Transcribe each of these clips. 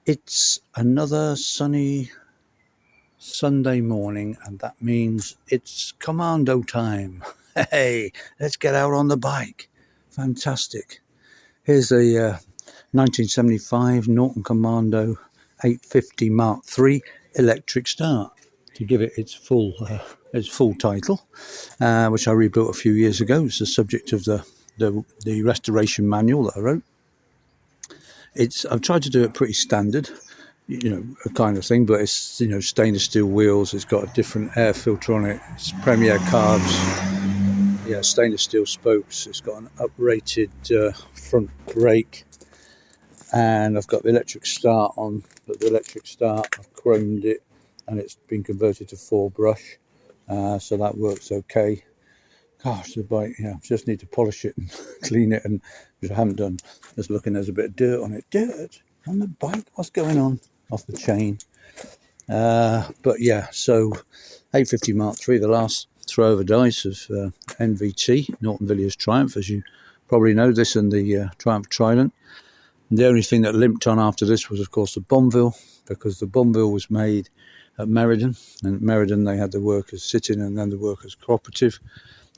It's another sunny Sunday morning, and that means it's commando time. Hey, let's get out on the bike. Fantastic. Here's a 1975 Norton Commando 850 Mark III electric start, to give it its full title, which I rebuilt a few years ago. It's the subject of the restoration manual that I wrote. I've tried to do it pretty standard, a kind of thing, but it's, stainless steel wheels. It's got a different air filter on it. It's Premier carbs. Yeah, stainless steel spokes. It's got an uprated front brake, and I've got the electric start on. But the electric start, I've chromed it, and it's been converted to 4-brush, so that works okay. Gosh, the bike, just need to polish it and clean it, and which I haven't done. Just looking, there's a bit of dirt on it. Dirt on the bike? What's going on? Off the chain. But yeah, so 850 Mark III, the last throw of a dice of NVT, Norton Villiers Triumph, as you probably know, this and the Triumph Trident. And the only thing that limped on after this was, of course, the Bombville, because the Bombville was made at Meriden, and at Meriden they had the workers sitting and then the workers cooperative.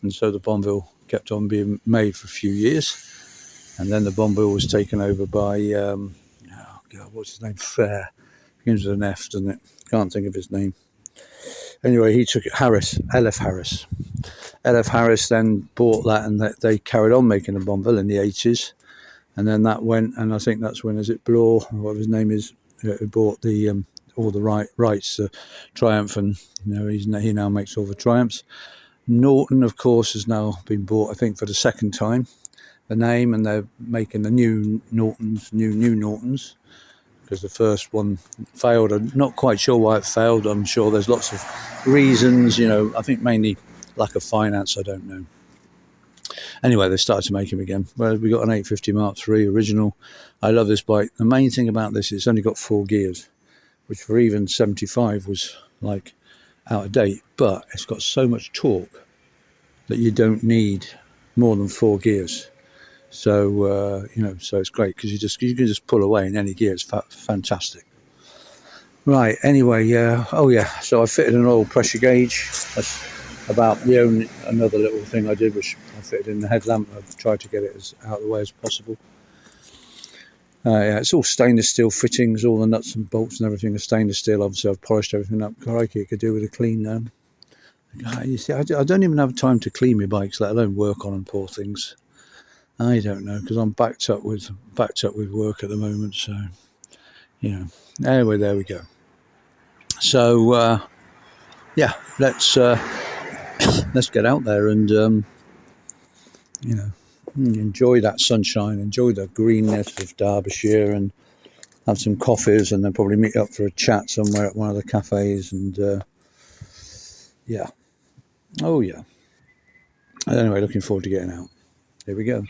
And so the Bombville kept on being made for a few years. And then the Bombville was taken over by, what's his name? Fair. Begins with an F, doesn't it? Can't think of his name. Anyway, he took it, Harris, LF Harris. LF Harris then bought that, and they carried on making the Bombville in the 80s. And then that went, and I think that's when, is it Bloor, what his name is, who bought the all the rights, Triumph, and he now makes all the Triumphs. Norton, of course, has now been bought, I think, for the second time, the name, and they're making the new Nortons, new Nortons, because the first one failed. I'm not quite sure why it failed. I'm sure there's lots of reasons, I think mainly lack of finance, I don't know. Anyway, they started to make them again. Well, we got an 850 Mark III original. I love this bike. The main thing about this is it's only got 4 gears, which for even 75 was like out of date, but it's got so much torque that you don't need more than 4 gears. So so it's great because you can just pull away in any gear. It's fantastic. Right. Anyway, so I fitted an oil pressure gauge. That's about the only another little thing I did, which I fitted in the headlamp. I've tried to get it as out of the way as possible. It's all stainless steel fittings, all the nuts and bolts and everything are stainless steel. Obviously, I've polished everything up. Crikey, it could do with a clean now. You see, I don't even have time to clean my bikes, let alone work on them, poor things. I don't know, because I'm backed up with work at the moment. So, Anyway, there we go. So, let's get out there and enjoy that sunshine, enjoy the greenness of Derbyshire, and have some coffees, and then probably meet up for a chat somewhere at one of the cafes. And anyway, looking forward to getting out. Here we go.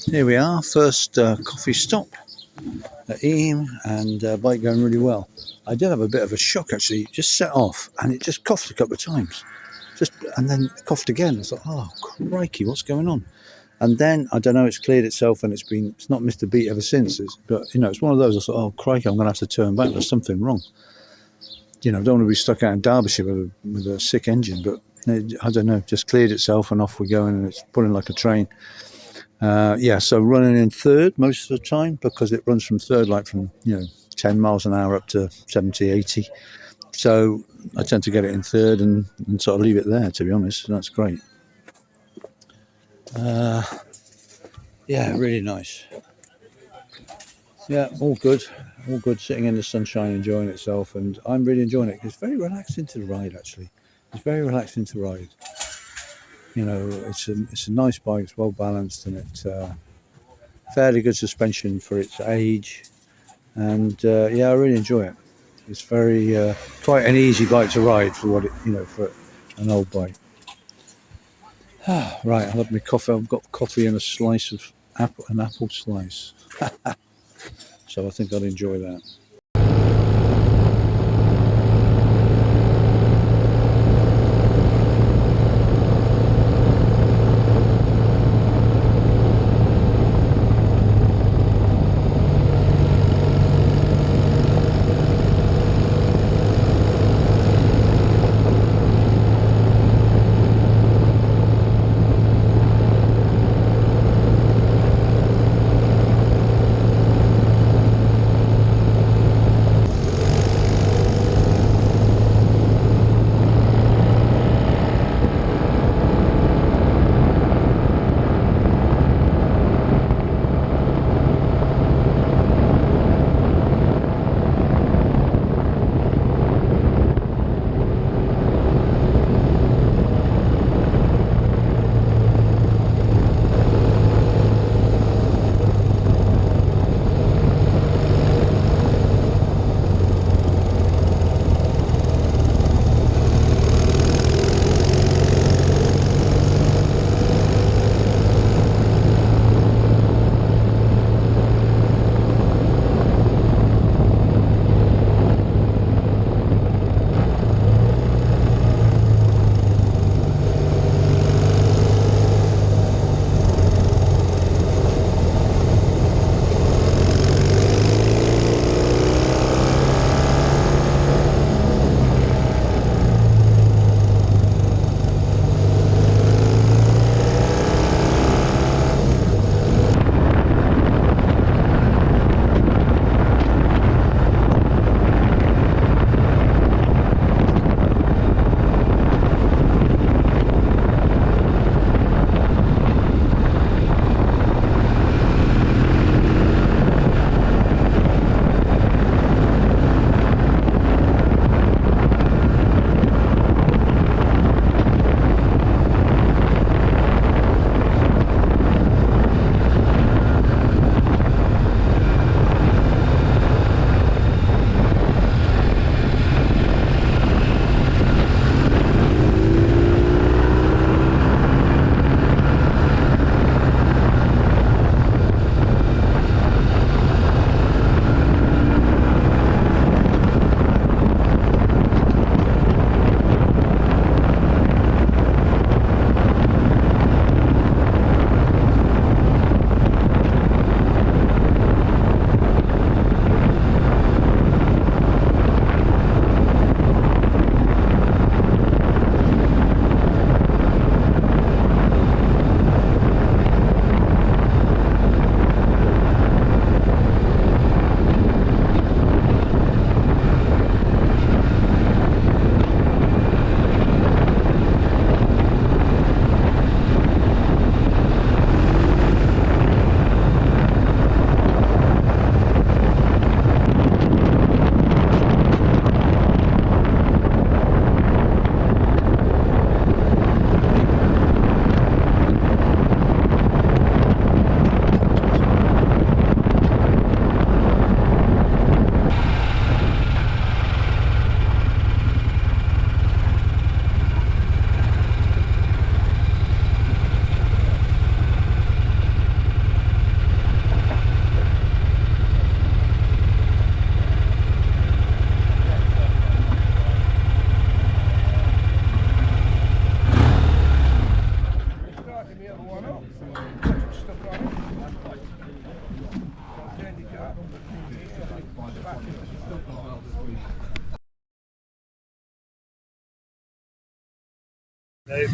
Here we are, first coffee stop at Eam, and bike going really well. I did have a bit of a shock actually. It just set off and it just coughed a couple of times, and then coughed again. I thought, oh crikey, what's going on? And then I don't know, it's cleared itself and it's not missed a beat ever since. But it's one of those. I thought, oh crikey, I'm going to have to turn back. There's something wrong. I don't want to be stuck out in Derbyshire with a sick engine. But I don't know, just cleared itself and off we go, and it's pulling like a train. So running in third most of the time, because it runs from third like from 10 miles an hour up to 70, 80. So I tend to get it in third and sort of leave it there, to be honest. That's great. Really nice. Yeah, all good, sitting in the sunshine, enjoying itself, and I'm really enjoying it. It's very relaxing to ride, actually. It's very relaxing to ride. It's a nice bike. It's well balanced, and it's fairly good suspension for its age. And I really enjoy it. It's very quite an easy bike to ride for what for an old bike. Right, I'll have my coffee. I've got coffee and a slice of an apple slice. So I think I'll enjoy that.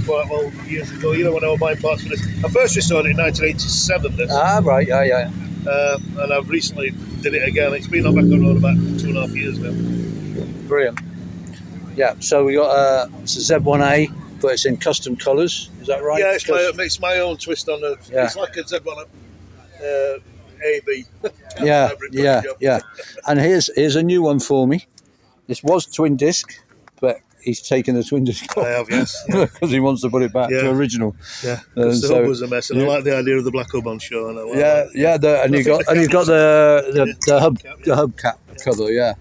Quite well years ago, when I was buying parts for this. I first restored it in 1987. This. Right, yeah. And I've recently did it again. It's been on back on the road about 2.5 years now. Brilliant. Yeah, so we got it's a Z1A, but it's in custom colours. Is that right? Yeah, it's my own twist on it. Yeah. It's like a Z1 AB. Yeah. And here's a new one for me. This was twin disc, but he's taken the twin disc off. I have, yes. Because he wants to put it back to original. Yeah, because the hub was a mess, and I like the idea of the black hub on show. And you've got the hubcap cover, yeah.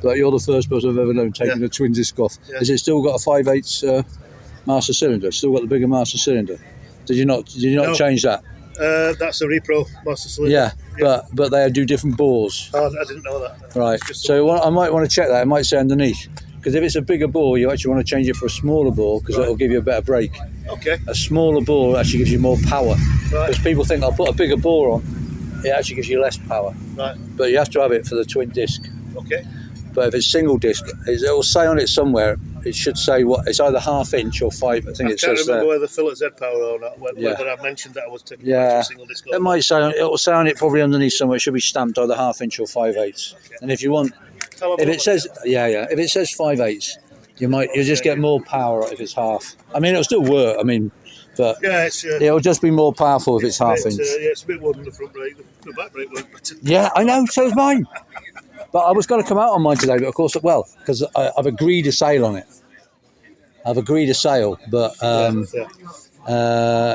But you're the first person I've ever known taking a twin disc off. Yeah. Is it still got a 5/8 master cylinder? Still got the bigger master cylinder? Did you not change that? That's a repro master cylinder. Yeah. But they do different bores. Oh, I didn't know that. Right. So I might want to check that. It might say underneath. Because if it's a bigger bore, you actually want to change it for a smaller bore because it'll give you a better brake. Okay. A smaller bore actually gives you more power. Right. Because people think I'll put a bigger bore on, it actually gives you less power. Right. But you have to have it for the twin disc. Okay. But if it's single disc, it'll say on it somewhere. It should say what it's either 1/2 inch or 5. I think it says there. I can't remember whether Philip Z power or not. Whether I mentioned that I was taking a single disc. It might say it'll say on it probably underneath somewhere. It should be stamped either 1/2 inch or 5/8. Okay. And if you want, if it says if it says 5/8, you'll just get more power if it's half. I mean, it'll still work. I mean, but it'll just be more powerful if it's 1/2 inch. It's a bit more than the front brake. The back brake won't. Yeah, I know. So is mine. But I was going to come out on mine today, but of course, because I've agreed a sale on it. I've agreed a sale, but I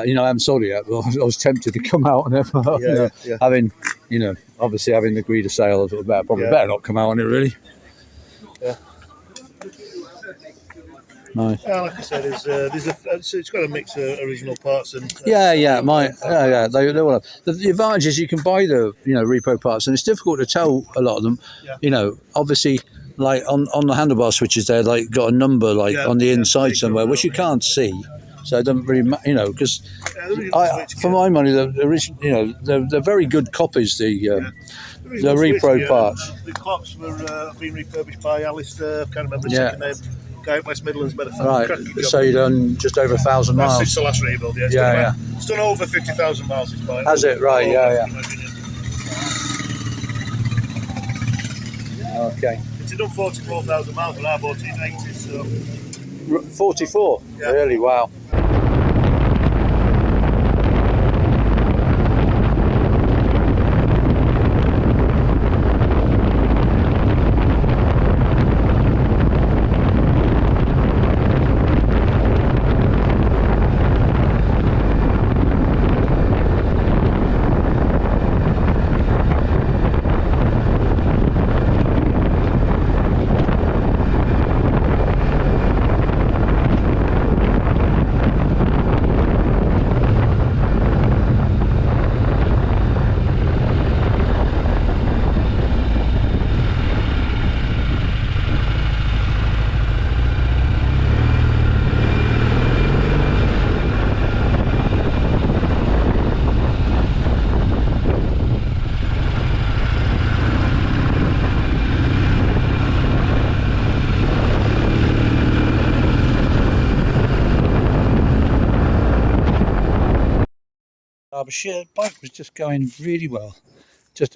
haven't sold it yet. But I was tempted to come out on it. Having obviously having agreed a sale, I better not come out on it really. Yeah. Nice. Yeah, like I said, it's got a mix of original parts and. They will have. The advantage is you can buy the repo parts, and it's difficult to tell a lot of them. Yeah. Obviously, like on the handlebar switches, they're like got a number on the inside somewhere, which you can't see. So it doesn't really matter, because for my money, they're very good copies. The repro parts. The clocks were being refurbished by Alistair. Can't remember the second name. Guy at West Midlands made a fantastic job. So you've done just over 1,000 miles. That's the last rebuild, It's done over 50,000 miles. Has it? Right, Okay. It's done 44,000 miles, and I bought it in 80s, so... 44? Yeah. Really? Wow. Derbyshire bike was just going really well.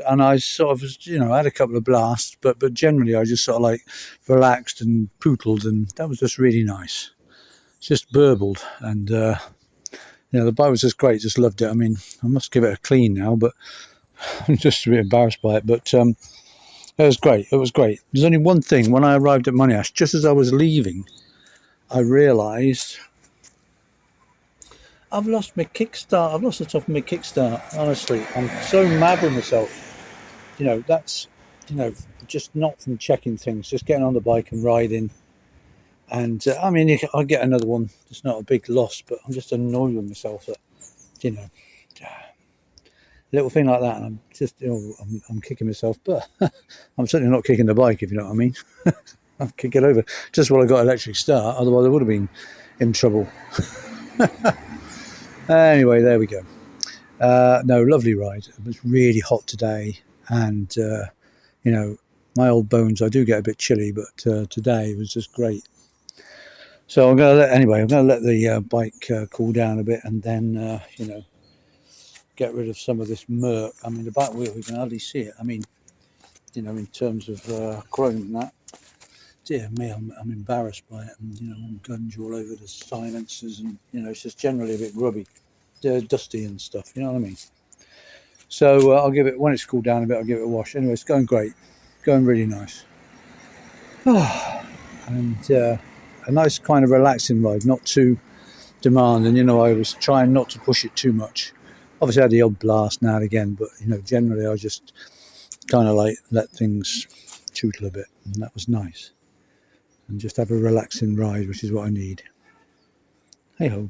And I sort of, had a couple of blasts, but generally I just sort of like relaxed and pootled, and that was just really nice. Just burbled, and the bike was just great. Just loved it. I mean, I must give it a clean now, but I'm just a bit embarrassed by it. But it was great. It was great. There's only one thing. When I arrived at Monash, just as I was leaving, I realised I've lost my kickstart. I've lost the top of my kickstart. Honestly, I'm so mad with myself. That's, just not from checking things, just getting on the bike and riding. And I'll get another one. It's not a big loss, but I'm just annoyed with myself that, little thing like that. And I'm just, I'm kicking myself, but I'm certainly not kicking the bike, if you know what I mean. I'll kick it over just while I got electric start. Otherwise, I would have been in trouble. Anyway, there we go. No, lovely ride. It was really hot today, and you know, my old bones, I do get a bit chilly, but today was just great. So I'm going to let the bike cool down a bit, and then, you know, get rid of some of this murk. I mean, the back wheel, you can hardly see it. I mean, you know, in terms of chrome and that. Dear me, I'm embarrassed by it, and you know, gunge all over the silencers, and you know, it's just generally a bit grubby, dusty and stuff. You know what I mean? So I'll give it, when it's cooled down a bit, I'll give it a wash. Anyway, it's going great, going really nice, and a nice kind of relaxing ride, not too demanding. You know, I was trying not to push it too much. Obviously, I had the old blast now and again, but you know, generally, I just kind of like let things tootle a bit, and that was nice. And just have a relaxing ride, which is what I need. Hey ho.